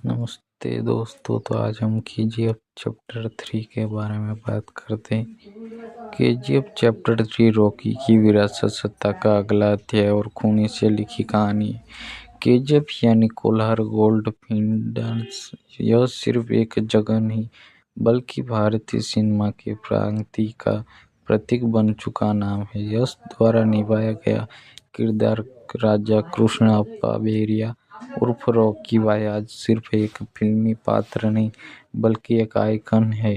नमस्ते दोस्तों। तो आज हम केजीएफ चैप्टर 3 के बारे में बात करते हैं। केजीएफ चैप्टर 3 रॉकी की विरासत सत्ता का अगला अध्याय और खूनी से लिखी कहानी है। केजीएफ यानी कोलार गोल्ड फिंगर्स यह सिर्फ एक जगह नहीं बल्कि भारतीय सिनेमा के क्रांति का प्रतीक बन चुका नाम है। यश द्वारा निभाया गया किरदार राजा कृष्णप्पा बेरिया उर्फ रॉकी भाई आज सिर्फ एक फिल्मी पात्र नहीं बल्कि एक आइकन है।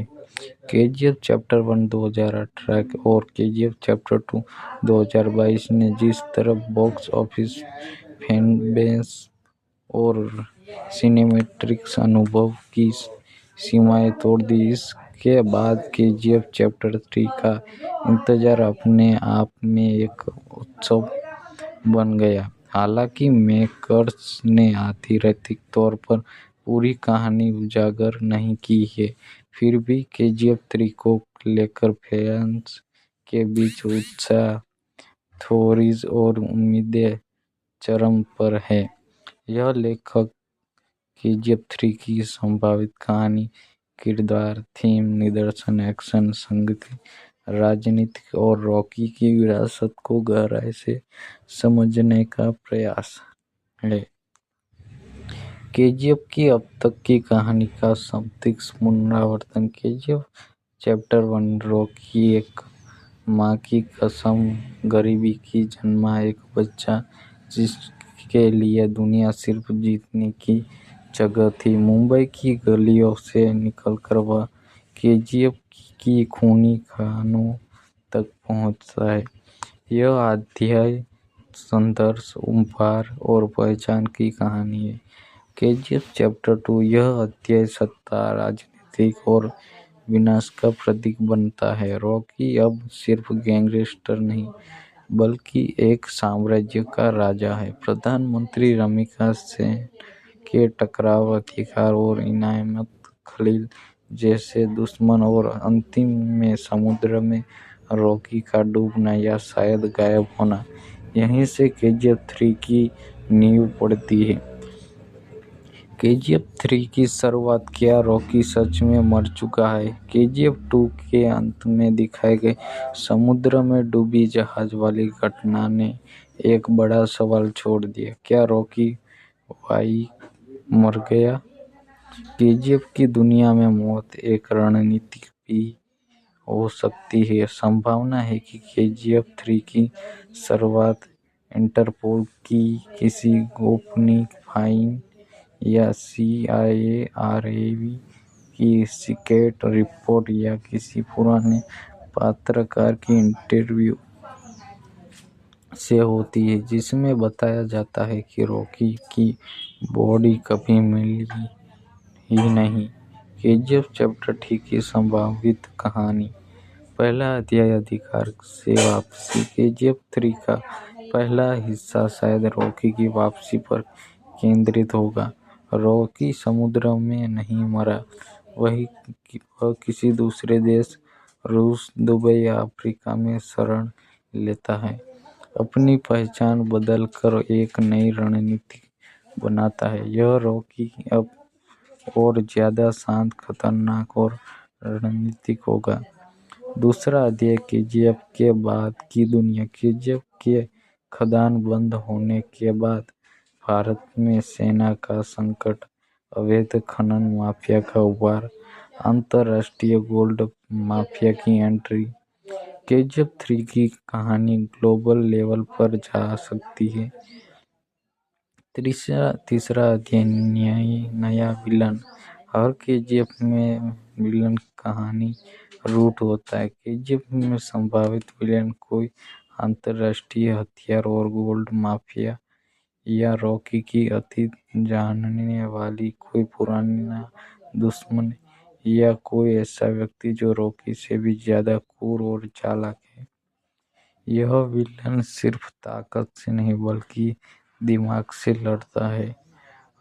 केजीएफ चैप्टर 1 2018 और केजीएफ चैप्टर 2 2022 ने जिस तरह बॉक्स ऑफिस फैनबेस और सिनेमैटिक अनुभव की सीमाएं तोड़ दी, इसके बाद केजीएफ चैप्टर 3 का इंतजार अपने आप में एक उत्सव बन गया। हालांकि मेकर्स ने आधिकारिक तौर पर पूरी कहानी उजागर नहीं की है, फिर भी केजीएफ 3 को लेकर फैंस के बीच उत्साह, थ्योरीज और उम्मीदें चरम पर है। यह लेखक केजीएफ 3 की संभावित कहानी, किरदार, थीम, निर्देशन, एक्शन, संगीत, राजनीति और रॉकी की विरासत को गहराई से समझने का प्रयास है। केजीएफ की अब तक की कहानी का शाब्दिक पुनरावर्तन। केजीएफ चैप्टर 1 रॉकी एक माँ की कसम गरीबी की जन्मा एक बच्चा जिसके लिए दुनिया सिर्फ जीतने की जगह थी। मुंबई की गलियों से निकलकर वह केजीएफ की खूनी खानों तक पहुंचता है। यह अध्याय संघर्ष, उपहार और पहचान की कहानी है। केजीएफ चैप्टर 2 यह अध्याय सत्ता, राजनीतिक और विनाश का प्रतीक बनता है। रॉकी अब सिर्फ गैंगस्टर नहीं बल्कि एक साम्राज्य का राजा है। प्रधानमंत्री रमीका सेन के टकराव, अधिकार और इनायत खलील जैसे दुश्मन और अंतिम में समुद्र में रॉकी का डूबना या शायद गायब होना, यहीं से केजीएफ 3 की नींव पड़ती है। केजीएफ 3 की शुरुआत, क्या रॉकी सच में मर चुका है? केजीएफ 2 के अंत में दिखाए गए समुद्र में डूबी जहाज वाली घटना ने एक बड़ा सवाल छोड़ दिया, क्या रॉकी भाई मर गया? केजीएफ की दुनिया में मौत एक रणनीति भी हो सकती है। संभावना है कि केजीएफ 3 की शुरुआत इंटरपोल की किसी गोपनीय फाइल या सीआईए आरएबी की सीक्रेट रिपोर्ट या किसी पुराने पत्रकार की इंटरव्यू से होती है जिसमें बताया जाता है कि रॉकी की बॉडी कभी मिली ही नहीं। केजीएफ चैप्टर 3 की संभावित कहानी, पहला अध्याय अधिकार से वापसी। केजीएफ 3 का पहला हिस्सा शायद रॉकी की वापसी पर केंद्रित होगा। रॉकी समुद्र में नहीं मरा, वह किसी दूसरे देश, रूस, दुबई या अफ्रीका में शरण लेता है, अपनी पहचान बदलकर एक नई रणनीति बनाता है। यह रॉकी अब और ज्यादा शांत, खतरनाक और रणनीतिक होगा। दूसरा अध्याय, केजीएफ के बाद की दुनिया। केजीएफ के खदान बंद होने के बाद भारत में सेना का संकट, अवैध खनन माफिया का उभार, अंतर्राष्ट्रीय गोल्ड माफिया की एंट्री। केजीएफ 3 की कहानी ग्लोबल लेवल पर जा सकती है। तीसरा अध्याय, नया विलन। हर केजीएफ में विलन कहानी रूट होता है। केजीएफ में संभावित विलेन कोई अंतर्राष्ट्रीय हथियार और गोल्ड माफिया या रॉकी की अतीत जानने वाली कोई पुराना दुश्मन या कोई ऐसा व्यक्ति जो रॉकी से भी ज्यादा क्रूर और चालाक है। यह विलन सिर्फ ताकत से नहीं बल्कि दिमाग से लड़ता है।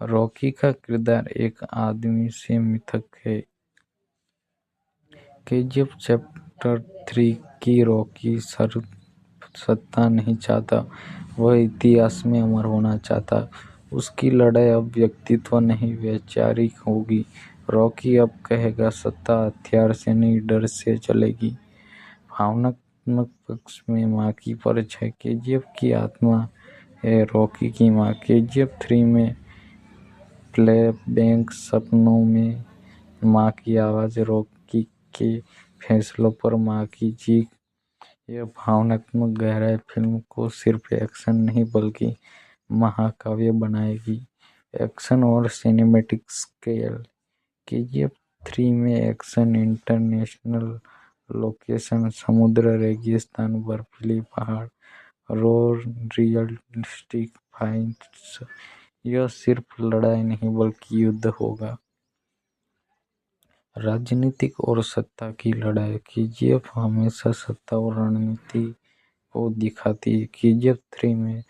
रॉकी का किरदार एक आदमी से मिथक है। केजीएफ चैप्टर 3 की रॉकी सत्ता नहीं चाहता, वह इतिहास में अमर होना चाहता। उसकी लड़ाई अब व्यक्तित्व नहीं वैचारिक होगी। रॉकी अब कहेगा सत्ता हथियार से नहीं डर से चलेगी। भावनात्मक पक्ष में माँ की परिचय केजीएफ की आत्मा है रॉकी की माँ। केजीएफ 3 में प्लेबैक सपनों में माँ की आवाज़, रॉकी के फैसलों पर माँ की चीख। यह भावनात्मक गहराई फिल्म को सिर्फ एक्शन नहीं बल्कि महाकाव्य बनाएगी। एक्शन और सिनेमैटिक स्केल केजीएफ 3 में एक्शन, इंटरनेशनल लोकेशन, समुद्र, रेगिस्तान, बर्फीली पहाड़, रॉ रियलिस्टिक फाइट्स। यह सिर्फ लड़ाई नहीं बल्कि युद्ध होगा। राजनीतिक और सत्ता की लड़ाई केजीएफ हमेशा सत्ता और रणनीति को दिखाती है। केजीएफ 3 में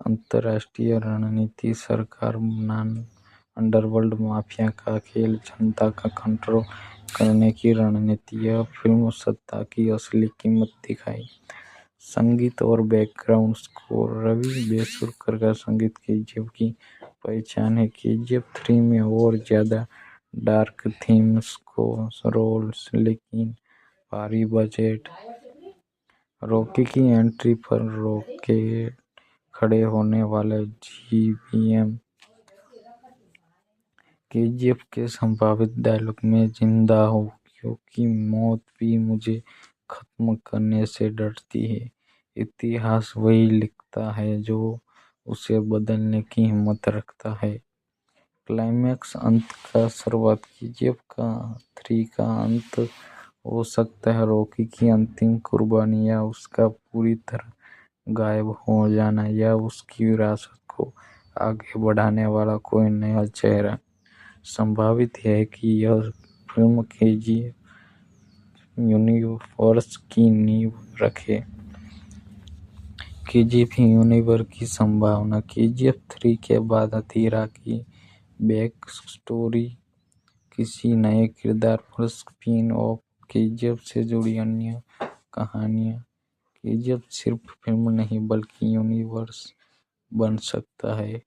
अंतर्राष्ट्रीय रणनीति, सरकार बनाम अंडरवर्ल्ड, माफिया का खेल, जनता का कंट्रोल करने की रणनीति। यह फिल्म सत्ता की असली कीमत दिखाई। संगीत और बैकग्राउंड स्कोर रवि बेसुरकर का संगीत केजीएफ की पहचान है। केजीएफ 3 में और ज्यादा डार्क थीम्स को रोल्स, लेकिन भारी बजट। रॉकी की एंट्री पर रोके खड़े होने वाले जीवीएम। केजीएफ के संभावित डायलॉग में जिंदा हो क्योंकि मौत भी मुझे खत्म करने से डरती है। इतिहास वही लिखता है जो उसे बदलने की हिम्मत रखता है। क्लाइमैक्स, अंत का शुरुआत। केजीएफ का 3 का अंत हो सकता है रॉकी की अंतिम कुर्बानी, या उसका पूरी तरह गायब हो जाना, या उसकी विरासत को आगे बढ़ाने वाला कोई नया चेहरा। संभावित है कि यह फिल्म केजीएफ यूनिवर्स की नींव रखे। केजीएफ यूनिवर्स की संभावना। केजीएफ 3 के बाद अथीरा की बैक स्टोरी, किसी नए किरदार पर स्पिन ऑफ, केजीएफ से जुड़ी अन्य कहानियां। केजीएफ सिर्फ फिल्म नहीं बल्कि यूनिवर्स बन सकता है।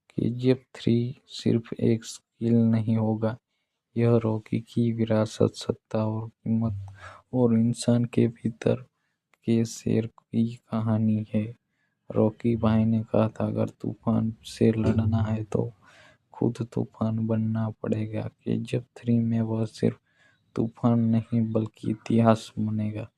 केजीएफ 3 सिर्फ एक स्किल नहीं होगा, यह रॉकी की विरासत, सत्ता और कीमत और इंसान के भीतर के शेर की कहानी है। रॉकी भाई ने कहा था, अगर तूफान से लड़ना है तो खुद तूफान बनना पड़ेगा। केजीएफ 3 में वह सिर्फ तूफान नहीं बल्कि इतिहास बनेगा।